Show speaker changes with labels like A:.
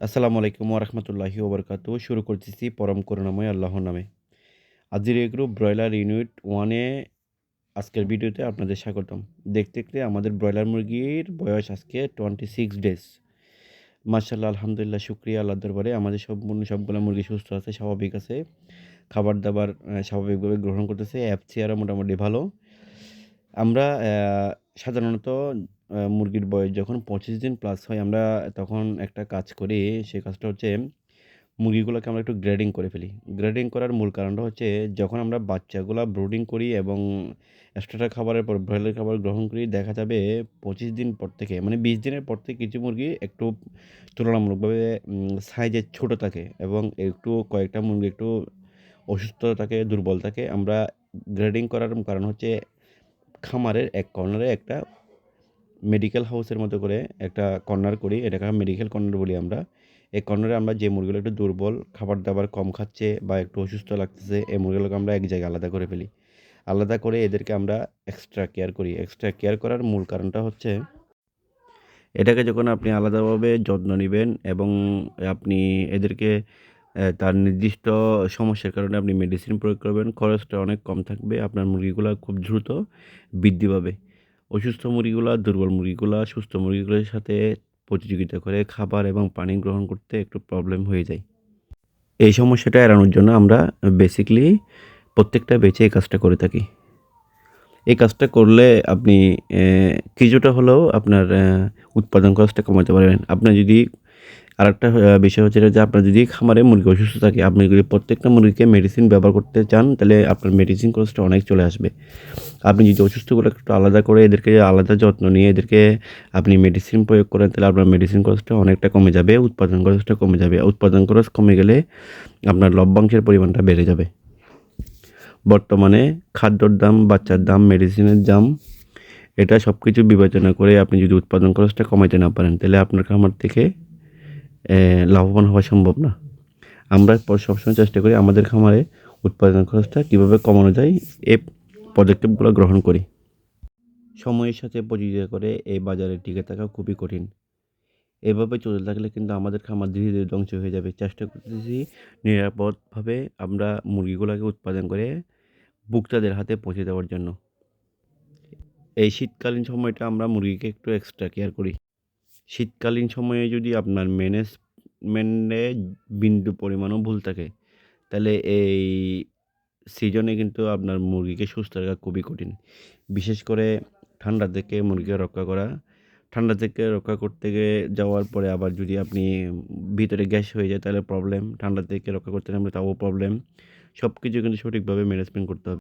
A: আসসালামু আলাইকুম ওরহমতুল্লাহি ওবরকাতু। শুরু করতেছি পরম করুণাময় আল্লাহর নামে। আজির এগ্রো ব্রয়লার ইউনিট 1 এ আজকের ভিডিওতে আপনাদের স্বাগতম। দেখতে, দেখতে আমাদের ব্রয়লার মুরগির বয়স আজকে 26 ডেজ। মাশাআল্লাহ আলহামদুলিল্লাহ শুকরিয়া আল্লাহর দরবারে আমাদের সবগুলা মুরগি সুস্থ আছে, স্বাভাবিক আছে। খাবার-দাবার স্বাভাবিকভাবে গ্রহণ করতেছে। এফসিআরও মোটামুটি ভালো। আমরা সাধারণত মুরগির বয়স যখন 25 দিন প্লাস হয় আমরা তখন একটা কাজ করি। সেই কাজটা হচ্ছে মুরগিগুলোকে আমরা একটু গ্রেডিং করে ফেলি। গ্রেডিং করার মূল কারণটা হচ্ছে যখন আমরা বাচ্চাগুলা ব্রুডিং করি এবং স্টার্টার খাবারের পর ব্রয়লার খাবার গ্রহণ করি দেখা যাবে 25 দিন পর থেকে মানে 20 দিনের পর থেকে কিছু মুরগি একটু তুলনামূলকভাবে সাইজে ছোট থাকে এবং একটু কয়েকটা মুরগি একটু অসুস্থ থাকে, দুর্বল থাকে। আমরা গ্রেডিং করার কারণ হচ্ছে খামারের এক কর্নারে একটা মেডিকেল হাউসের মতো করে একটা কর্নার করি। এটাকে মেডিকেল কর্নার বলি আমরা। এই কর্নারে আমরা যে মুরগিগুলো একটু দুর্বল, খাবার-দাবার কম খাচ্ছে বা একটু অসুস্থ লাগতেছে, এই মুরগিগুলোকে আমরা এক জায়গায় আলাদা করে ফেলি। আলাদা করে এদেরকে আমরা এক্সট্রা কেয়ার করি। এক্সট্রা কেয়ার করার মূল কারণটা হচ্ছে এটাকে যখন আপনি আলাদাভাবে যত্ন নিবেন এবং আপনি এদেরকে তার নির্দিষ্ট সমস্যার কারণে আপনি মেডিসিন প্রয়োগ করবেন, খরচটা অনেক কম থাকবে। আপনার মুরগিগুলা খুব দ্রুত বৃদ্ধি পাবে। অসুস্থ মুরগিগুলা, দুর্বল মুরগিগুলা সুস্থ মুরগিগুলোর সাথে প্রতিযোগিতা করে খাবার এবং পানি গ্রহণ করতে একটু প্রবলেম হয়ে যায়। এই সমস্যাটা এড়ানোর জন্য আমরা বেসিক্যালি প্রত্যেকটা ব্যাচে এই কাজটা করে থাকি। এই কাজটা করলে আপনি কিছুটা হলেও আপনার উৎপাদন খরচটা কমাতে পারবেন। আপনার যদি আরেকটা বিষয় হচ্ছে যে আপনার যদি খামারে মুরগি অসুস্থ থাকে, আপনি যদি প্রত্যেকটা মুরগিকে মেডিসিন ব্যবহার করতে চান, তাহলে আপনার মেডিসিন খরচটা অনেক চলে আসবে। আপনি যদি অসুস্থগুলো একটু আলাদা করে এদেরকে আলাদা যত্ন নিয়ে এদেরকে আপনি মেডিসিন প্রয়োগ করেন, তাহলে আপনার মেডিসিন খরচটা অনেকটা কমে যাবে, উৎপাদন খরচটা কমে যাবে। উৎপাদন খরচ কমে গেলে আপনার লভ্যাংশের পরিমাণটা বেড়ে যাবে। বর্তমানে খাদ্যর দাম, বাচ্চার দাম, মেডিসিনের দাম এটা সবকিছু বিবেচনা করে আপনি যদি উৎপাদন খরচটা কমাইতে না পারেন, তাহলে আপনার খামার থেকে লাভবান হওয়া সম্ভব না। আমরা সবসময় চেষ্টা করি আমাদের খামারে উৎপাদন খরচটা কীভাবে কমানো যায় এই পদক্ষেপগুলো গ্রহণ করি। সময়ের সাথে প্রতিযোগিতা করে এই বাজারে টিকে থাকা খুবই কঠিন। এভাবে চলতে থাকলে কিন্তু আমাদের খামার ধীরে, ধীরে ধ্বংস হয়ে যাবে। চেষ্টা করতেছি নিরাপদভাবে আমরা মুরগিগুলাকে উৎপাদন করে ভোক্তাদের হাতে পৌঁছে দেওয়ার জন্য। এই শীতকালীন সময়টা আমরা মুরগিকে একটু এক্সট্রা কেয়ার করি। শীতকালীন সময়ে যদি আপনার ম্যানেজমেন্টে বিন্দু পরিমাণও ভুল থাকে, তাহলে এই সিজনে কিন্তু আপনার মুরগিকে সুস্থ রাখা খুবই কঠিন। বিশেষ করে ঠান্ডা থেকে মুরগিকে রক্ষা করা। ঠান্ডা থেকে রক্ষা করতে যাওয়ার পরে আবার যদি আপনি ভিতরে গ্যাস হয়ে যায় তাহলে প্রবলেম। ঠান্ডা থেকে রক্ষা করতে না পারলে তাও প্রবলেম। সবকিছু কিন্তু সঠিকভাবে ম্যানেজমেন্ট করতে হবে।